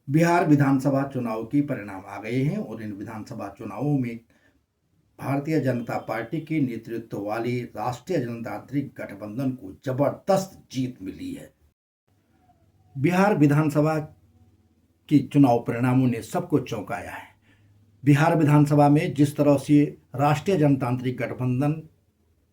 बिहार विधानसभा चुनाव की परिणाम आ गए हैं और इन विधानसभा चुनावों में भारतीय जनता पार्टी के नेतृत्व वाली राष्ट्रीय जनतांत्रिक गठबंधन को जबरदस्त जीत मिली है। बिहार विधानसभा के चुनाव परिणामों ने सबको चौंकाया है। बिहार विधानसभा में जिस तरह से राष्ट्रीय जनतांत्रिक गठबंधन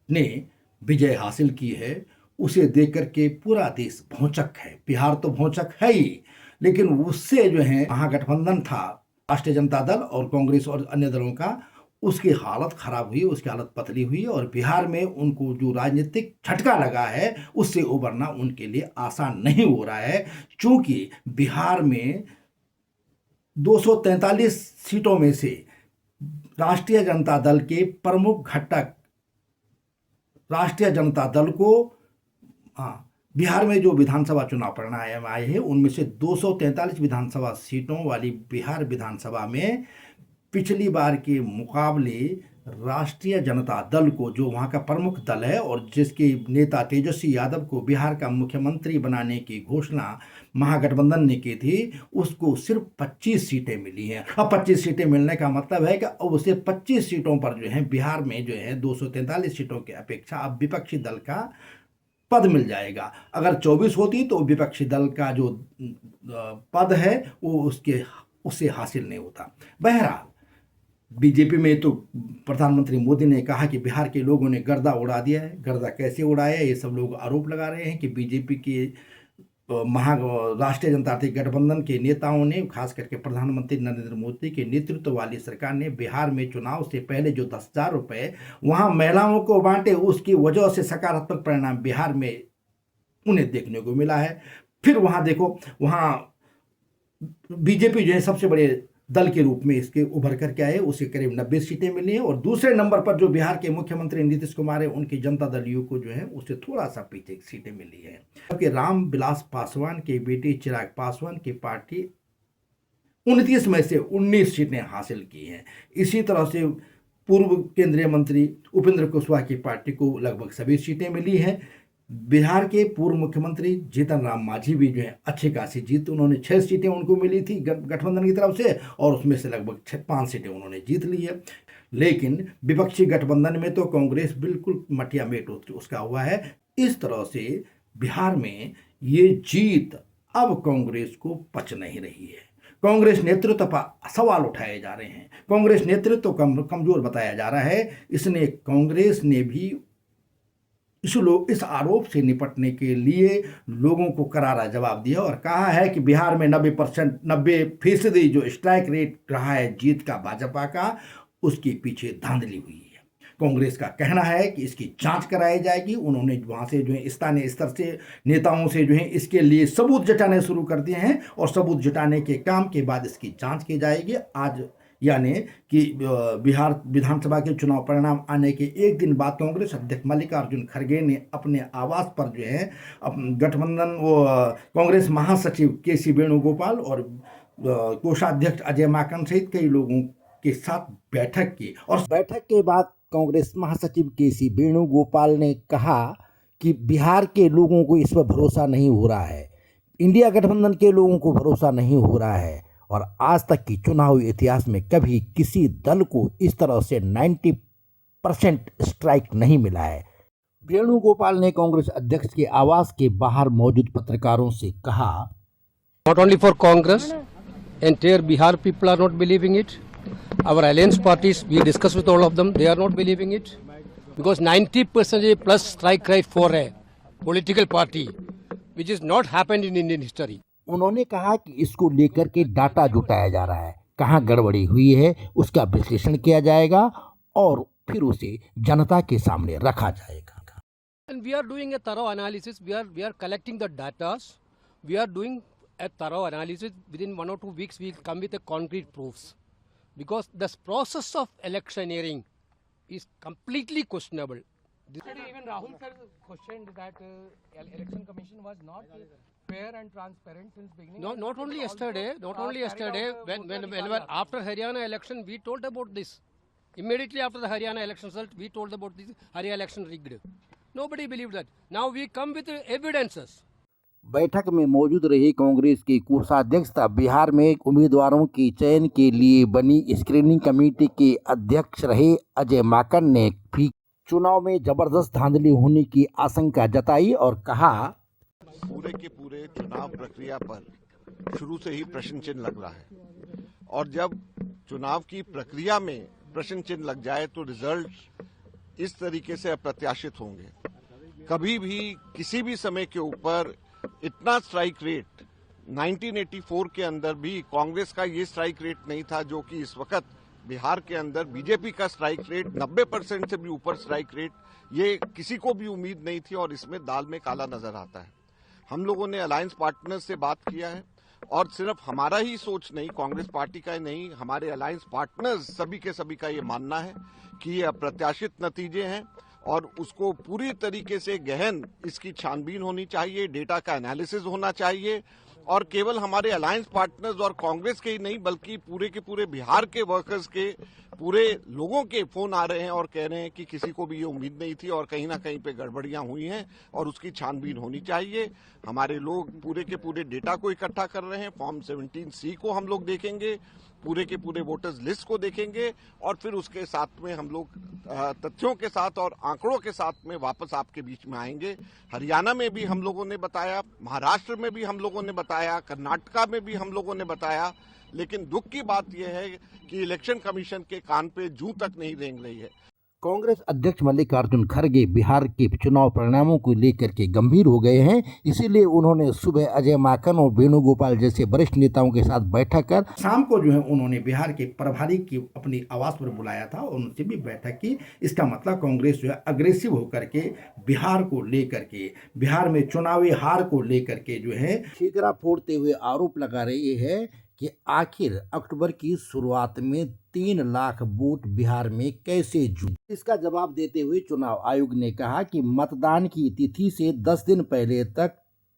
ने विजय हासिल की है, उसे देखकर के पूरा देश भौंचक है। बिहार तो भौंचक है ही, लेकिन उससे जो है महागठबंधन था राष्ट्रीय जनता दल और कांग्रेस और अन्य दलों का, उसकी हालत खराब हुई, उसकी हालत पतली हुई और बिहार में उनको जो राजनीतिक झटका लगा है उससे उबरना उनके लिए आसान नहीं हो रहा है। क्योंकि बिहार में 243 सीटों में से राष्ट्रीय जनता दल के प्रमुख घटक राष्ट्रीय जनता दल को बिहार में जो विधानसभा चुनाव परिणाम आए हैं उनमें से 243 विधानसभा सीटों वाली बिहार विधानसभा में पिछली बार के मुकाबले राष्ट्रीय जनता दल को, जो वहाँ का प्रमुख दल है और जिसके नेता तेजस्वी यादव को बिहार का मुख्यमंत्री बनाने की घोषणा महागठबंधन ने की थी, उसको सिर्फ 25 सीटें मिली हैं। अब 25 सीटें मिलने का मतलब है कि अब उसे 25 सीटों पर जो है बिहार में जो है 243 सीटों की अपेक्षा अब विपक्षी दल का पद मिल जाएगा। अगर 24 होती तो विपक्षी दल का जो पद है वो उससे हासिल नहीं होता। बहरहाल बीजेपी में तो प्रधानमंत्री मोदी ने कहा कि बिहार के लोगों ने गर्दा उड़ा दिया है। गर्दा कैसे उड़ाया है, ये सब लोग आरोप लगा रहे हैं कि बीजेपी के राष्ट्रीय जनतांत्रिक गठबंधन के नेताओं ने, खास करके प्रधानमंत्री नरेंद्र मोदी के नेतृत्व वाली सरकार ने बिहार में चुनाव से पहले जो 10,000 रुपये वहां महिलाओं को बांटे, उसकी वजह से सकारात्मक परिणाम बिहार में उन्हें देखने को मिला है। फिर वहां देखो, वहां बीजेपी जो है सबसे बड़े दल के रूप में इसके उभर करके आए, उसे करीब 90 सीटें मिली हैं और दूसरे नंबर पर जो बिहार के मुख्यमंत्री नीतीश कुमार है, उनकी जनता दलियों को जो है उसे थोड़ा सा पीछे सीटें मिली है। जबकि रामविलास पासवान के बेटे चिराग पासवान की पार्टी 29 में से 19 सीटें हासिल की हैं। इसी तरह से पूर्व केंद्रीय मंत्री उपेंद्र कुशवाहा की पार्टी को लगभग सभी सीटें मिली हैं। बिहार के पूर्व मुख्यमंत्री जीतन राम मांझी भी जो है अच्छी खासी जीत, उन्होंने 6 सीटें उनको मिली थी गठबंधन की तरफ से और उसमें से लगभग 5 सीटें उन्होंने जीत ली है। लेकिन विपक्षी गठबंधन में तो कांग्रेस बिल्कुल मटिया मेट उसका हुआ है। इस तरह से बिहार में ये जीत अब कांग्रेस को पच नहीं रही है। कांग्रेस नेतृत्व पर सवाल उठाए जा रहे हैं, कांग्रेस नेतृत्व कमजोर बताया जा रहा है। इसने कांग्रेस ने भी इस आरोप से निपटने के लिए लोगों को करारा जवाब दिया और कहा है कि बिहार में 90% जो स्ट्राइक रेट रहा है जीत का भाजपा का, उसके पीछे धांधली हुई है। कांग्रेस का कहना है कि इसकी जांच कराई जाएगी। उन्होंने वहां से जो है स्थानीय स्तर से नेताओं से जो है इसके लिए सबूत जुटाने शुरू कर दिए हैं और सबूत जुटाने के काम के बाद इसकी जांच की जाएगी। आज यानी कि बिहार विधानसभा के चुनाव परिणाम आने के एक दिन बाद कांग्रेस अध्यक्ष मल्लिकार्जुन खड़गे ने अपने आवास पर जो है गठबंधन कांग्रेस महासचिव केसी वेणुगोपाल और कोषाध्यक्ष अजय माकन सहित कई लोगों के साथ बैठक की और बैठक के बाद कांग्रेस महासचिव केसी वेणुगोपाल ने कहा कि बिहार के लोगों को इस पर भरोसा नहीं हो रहा है, इंडिया गठबंधन के लोगों को भरोसा नहीं हो रहा है और आज तक की चुनावी इतिहास में कभी किसी दल को इस तरह से 90% स्ट्राइक नहीं मिला है। वेणुगोपाल ने कांग्रेस अध्यक्ष के आवास के बाहर मौजूद पत्रकारों से कहा, Not only for Congress, entire Bihar people are not believing it. Our alliance parties, we discussed with all of them, they are not believing it. Because 90% plus strike rate for a political party, which has not happened in Indian history. उन्होंने कहा कि इसको लेकर के data जुटाया जा रहा है, कहाँ गड़बड़ी हुई है उसका विश्लेषण किया जाएगा और फिर उसे जनता के सामने रखा जाएगा। And we are doing a thorough analysis. We are collecting the data. We are doing a thorough analysis. Within 1 or 2 weeks, we will come with a concrete proofs. Because this process of electioneering is completely questionable. Even Rahul sir questioned that election commission was not fair and transparent since beginning. No, not only yesterday. When after Haryana election, we told about this. Immediately after the Haryana election result, we told about this Haryana election rigged. Nobody believed that. Now we come with evidences. बैठक में मौजूद रही कांग्रेस की कोषाध्यक्ष तथा बिहार में उम्मीदवारों के चयन के लिए बनी स्क्रीनिंग कमेटी के अध्यक्ष रहे अजय माकन ने भी चुनाव में जबरदस्त धांधली होने की आशंका जताई और कहा, पूरे के पूरे चुनाव प्रक्रिया पर शुरू से ही प्रश्न चिन्ह लग रहा है और जब चुनाव की प्रक्रिया में प्रश्न चिन्ह लग जाए तो रिजल्ट इस तरीके से अप्रत्याशित होंगे। कभी भी किसी भी समय के ऊपर इतना स्ट्राइक रेट 1984 के अंदर भी कांग्रेस का ये स्ट्राइक रेट नहीं था जो कि इस वक्त बिहार के अंदर बीजेपी का स्ट्राइक रेट 90% से भी ऊपर स्ट्राइक रेट, ये किसी को भी उम्मीद नहीं थी और इसमें दाल में काला नजर आता है। हम लोगों ने अलायंस पार्टनर्स से बात किया है और सिर्फ हमारा ही सोच नहीं, कांग्रेस पार्टी का ही नहीं, हमारे अलायंस पार्टनर्स सभी के सभी का ये मानना है कि ये अप्रत्याशित नतीजे हैं और उसको पूरी तरीके से गहन इसकी छानबीन होनी चाहिए, डेटा का एनालिसिस होना चाहिए और केवल हमारे अलायंस पार्टनर्स और कांग्रेस के ही नहीं बल्कि पूरे के पूरे बिहार के वर्कर्स के, पूरे लोगों के फोन आ रहे हैं और कह रहे हैं कि किसी को भी ये उम्मीद नहीं थी और कहीं ना कहीं पे गड़बड़ियां हुई हैं और उसकी छानबीन होनी चाहिए। हमारे लोग पूरे के पूरे डेटा को इकट्ठा कर रहे हैं, फॉर्म 17C को हम लोग देखेंगे, पूरे के पूरे वोटर्स लिस्ट को देखेंगे और फिर उसके साथ में हम लोग तथ्यों के साथ और आंकड़ों के साथ में वापस आपके बीच में आएंगे। हरियाणा में भी हम लोगों ने बताया, महाराष्ट्र में भी हम लोगों ने बताया, कर्नाटका में भी हम लोगों ने बताया, लेकिन दुख की बात यह है कि इलेक्शन कमीशन के कान पे जूं तक नहीं रेंग रही है। कांग्रेस अध्यक्ष मल्लिकार्जुन खड़गे बिहार के चुनाव परिणामों को लेकर के गंभीर हो गए हैं, इसीलिए उन्होंने सुबह अजय माकन और वेणुगोपाल जैसे वरिष्ठ नेताओं के साथ बैठक कर शाम को जो है उन्होंने बिहार के प्रभारी की अपनी आवास पर बुलाया था और उनसे भी बैठक की। इसका मतलब कांग्रेस जो है अग्रेसिव होकर के बिहार को लेकर के, बिहार में चुनावी हार को लेकर के जो है ठीकरा फोड़ते हुए आरोप लगा रही है कि आखिर अक्टूबर की शुरुआत में 3 लाख वोट बिहार में कैसे जुड़े। इसका जवाब देते हुए चुनाव आयोग ने कहा कि मतदान की तिथि से 10 दिन पहले तक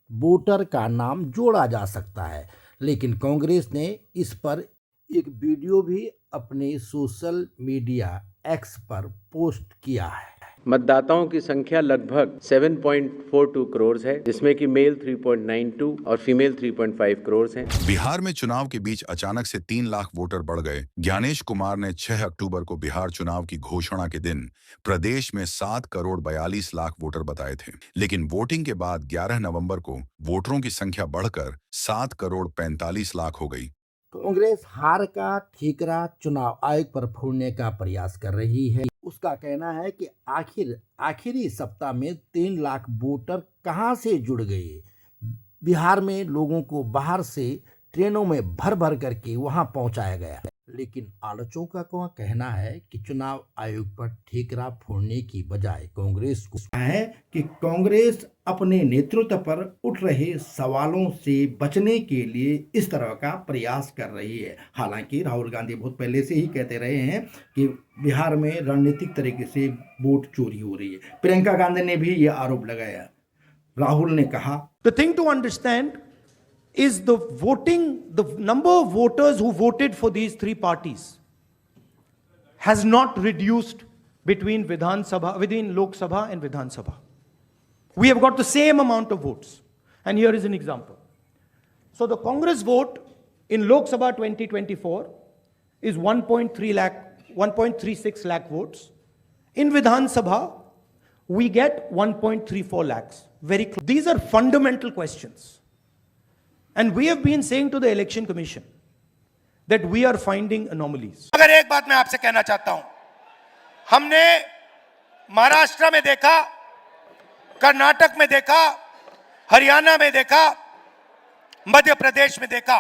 वोटर का नाम जोड़ा जा सकता है, लेकिन कांग्रेस ने इस पर एक वीडियो भी अपने सोशल मीडिया एक्स पर पोस्ट किया है। मतदाताओं की संख्या लगभग 7.42 करोड़ है, जिसमें कि मेल 3.92 और फीमेल 3.5 करोड़ हैं। बिहार में चुनाव के बीच अचानक से 3 लाख वोटर बढ़ गए। ज्ञानेश कुमार ने 6 अक्टूबर को बिहार चुनाव की घोषणा के दिन प्रदेश में 7 करोड़ 42 लाख वोटर बताए थे, लेकिन वोटिंग के बाद 11 नवंबर को वोटरों की संख्या बढ़कर 7 करोड़ 45 लाख हो गई। कांग्रेस हार का ठीकरा चुनाव आयोग पर फोड़ने का प्रयास कर रही है। उसका कहना है कि आखिरी सप्ताह में 3 लाख वोटर कहां से जुड़ गए। बिहार में लोगों को बाहर से ट्रेनों में भर भर करके वहां पहुंचाया गया, लेकिन आलोचकों का कहना है कि चुनाव आयोग पर ठीकरा फोड़ने की बजाय कांग्रेस को है कि कांग्रेस अपने नेतृत्व पर उठ रहे सवालों से बचने के लिए इस तरह का प्रयास कर रही है। हालांकि राहुल गांधी बहुत पहले से ही कहते रहे हैं कि बिहार में रणनीतिक तरीके से वोट चोरी हो रही है। प्रियंका गांधी ने भी ये आरोप लगाया। राहुल ने कहा, The thing to understand is the number of voters who voted for these three parties has not reduced between Lok Sabha and Vidhan Sabha. We have got the same amount of votes. And here is an example. So the Congress vote in Lok Sabha 2024 is 1.36 lakh votes. In Vidhan Sabha, we get 1.34 lakhs. Very close. These are fundamental questions. And we have been saying to the Election Commission that we are finding anomalies. अगर एक बात मैं आपसे कहना चाहता हूं, हमने महाराष्ट्र में देखा, कर्नाटक में देखा, हरियाणा में देखा, मध्य प्रदेश में देखा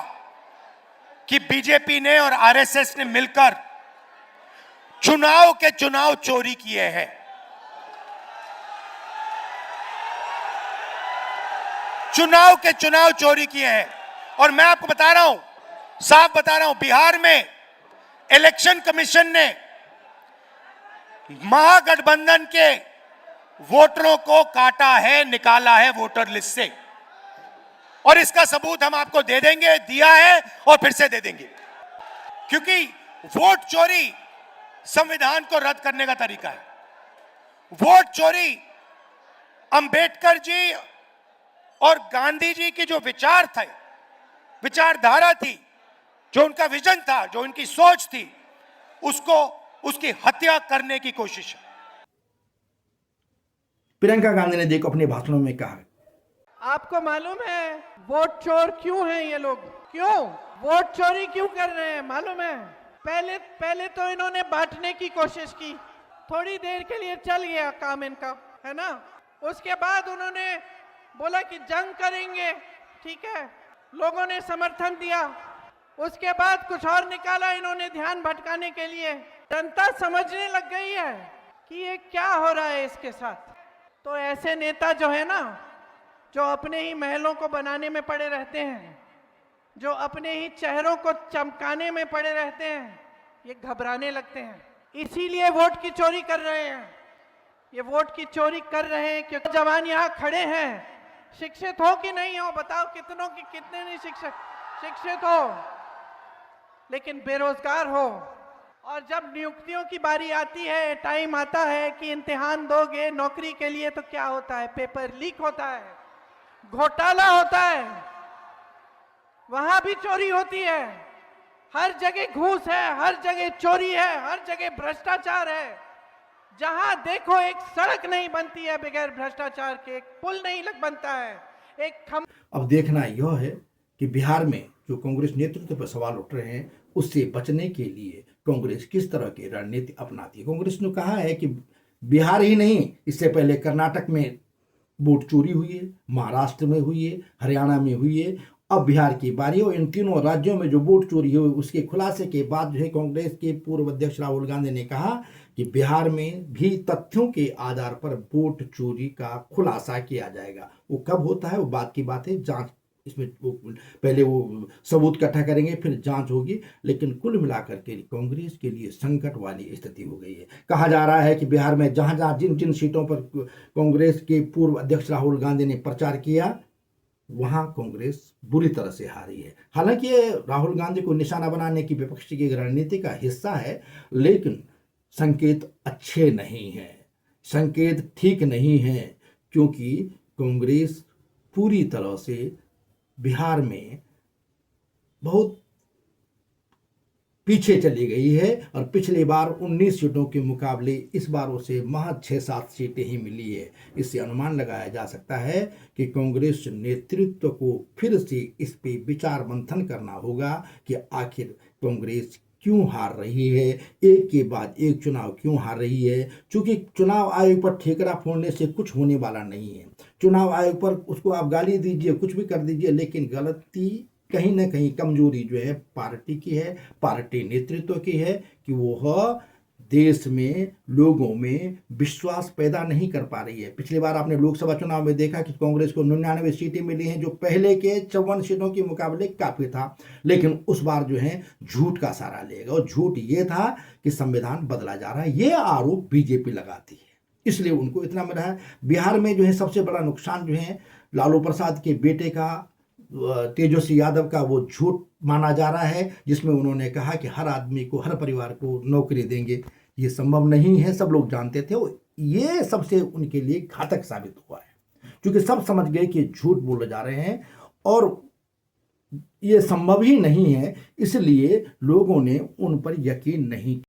कि बीजेपी ने और आरएसएस ने मिलकर चुनाव चोरी किए हैं। चुनाव चोरी किए हैं। और मैं आपको बता रहा हूं, साफ बता रहा हूं, बिहार में इलेक्शन कमीशन ने महागठबंधन के वोटरों को काटा है, निकाला है वोटर लिस्ट से, और इसका सबूत हम आपको दे देंगे, दिया है और फिर से दे देंगे। क्योंकि वोट चोरी संविधान को रद्द करने का तरीका है। वोट चोरी अंबेडकर जी और गांधी जी की जो विचार थे, विचारधारा थी, जो उनका विजन था, जो उनकी सोच थी, उसकी हत्या करने की कोशिश है। प्रियंका गांधी ने देखो अपने भाषणों में कहा, आपको मालूम है वोट चोर क्यों हैं ये लोग? क्यों वोट चोरी क्यों कर रहे हैं मालूम है? पहले तो इन्होंने बांटने की कोशिश की, थोड़ी देर के लिए चल गया काम इनका, है ना। उसके बाद उन्होंने बोला कि जंग करेंगे, ठीक है, लोगों ने समर्थन दिया। उसके बाद कुछ और निकाला इन्होंने ध्यान भटकाने के लिए। जनता समझने लग गई है कि ये क्या हो रहा है इसके साथ। तो ऐसे नेता जो है ना, जो अपने ही महलों को बनाने में पड़े रहते हैं, जो अपने ही चेहरों को चमकाने में पड़े रहते हैं, ये घबराने लगते हैं, इसीलिए वोट की चोरी कर रहे हैं। ये वोट की चोरी कर रहे हैं क्योंकि जवान यहाँ खड़े हैं, शिक्षित हो कि नहीं हो, बताओ कितनों की कितने नहीं शिक्षित हो, लेकिन बेरोजगार हो। और जब नियुक्तियों की बारी आती है, टाइम आता है कि इम्तिहान दोगे नौकरी के लिए, तो क्या होता है? पेपर लीक होता है, घोटाला होता है, वहां भी चोरी होती है। हर जगह घूस है, हर जगह चोरी है, हर जगह भ्रष्टाचार है। जहां देखो एक सड़क नहीं बनती है बगैर भ्रष्टाचार के, एक पुल नहीं बनता है, एक अब देखना यह है कि बिहार में जो कांग्रेस नेतृत्व पर सवाल उठ रहे हैं, उससे बचने के लिए कांग्रेस किस तरह की रणनीति अपनाती है। कांग्रेस ने कहा है कि बिहार ही नहीं, इससे पहले कर्नाटक में वोट चोरी हुई है, महाराष्ट्र में हुई है, हरियाणा में हुई है, अब बिहार की बारी हो। इन तीनों राज्यों में जो वोट चोरी हुई, उसके खुलासे के बाद जो है कांग्रेस के पूर्व अध्यक्ष राहुल गांधी ने कहा कि बिहार में भी तथ्यों के आधार पर वोट चोरी का खुलासा किया जाएगा। वो कब होता है वो बात की बात है, जांच इसमें पहले वो सबूत इकट्ठा करेंगे, फिर जांच होगी। लेकिन कुल मिलाकर के कांग्रेस के लिए संकट वाली स्थिति हो गई है। कहा जा रहा है कि बिहार में जहां जहां जिन जिन सीटों पर कांग्रेस के पूर्व अध्यक्ष राहुल गांधी ने प्रचार किया, वहां कांग्रेस बुरी तरह से हारी है। हालांकि ये राहुल गांधी को निशाना बनाने की विपक्ष की रणनीति का हिस्सा है, लेकिन संकेत अच्छे नहीं हैं, संकेत ठीक नहीं है, क्योंकि कांग्रेस पूरी तरह से बिहार में बहुत पीछे चली गई है और पिछली बार 19 सीटों के मुकाबले इस बार उसे महज 6-7 सीटें ही मिली है। इससे अनुमान लगाया जा सकता है कि कांग्रेस नेतृत्व को फिर से इस पे विचार मंथन करना होगा कि आखिर कांग्रेस क्यों हार रही है, एक के बाद एक चुनाव क्यों हार रही है। क्योंकि चुनाव आयोग पर ठेकरा फोड़ने से कुछ होने वाला नहीं है। चुनाव आयोग पर उसको आप गाली दीजिए, कुछ भी कर दीजिए, लेकिन गलती कहीं ना कहीं कमजोरी जो है पार्टी की है, पार्टी नेतृत्व की है कि वह देश में लोगों में विश्वास पैदा नहीं कर पा रही है। पिछली बार आपने लोकसभा चुनाव में देखा कि कांग्रेस को 99 सीटें मिली हैं, जो पहले के 54 सीटों के मुकाबले काफी था। लेकिन उस बार जो है झूठ का सहारा लेगा, और झूठ ये था कि संविधान बदला जा रहा है। ये आरोप बीजेपी लगाती है, इसलिए उनको इतना मिला है। बिहार में जो है सबसे बड़ा नुकसान जो है लालू प्रसाद के बेटे का, तेजस्वी यादव का, वो झूठ माना जा रहा है, जिसमें उन्होंने कहा कि हर आदमी को, हर परिवार को नौकरी देंगे। ये संभव नहीं है, सब लोग जानते थे। ये सबसे उनके लिए घातक साबित हुआ है, क्योंकि सब समझ गए कि झूठ बोले जा रहे हैं और ये संभव ही नहीं है, इसलिए लोगों ने उन पर यकीन नहीं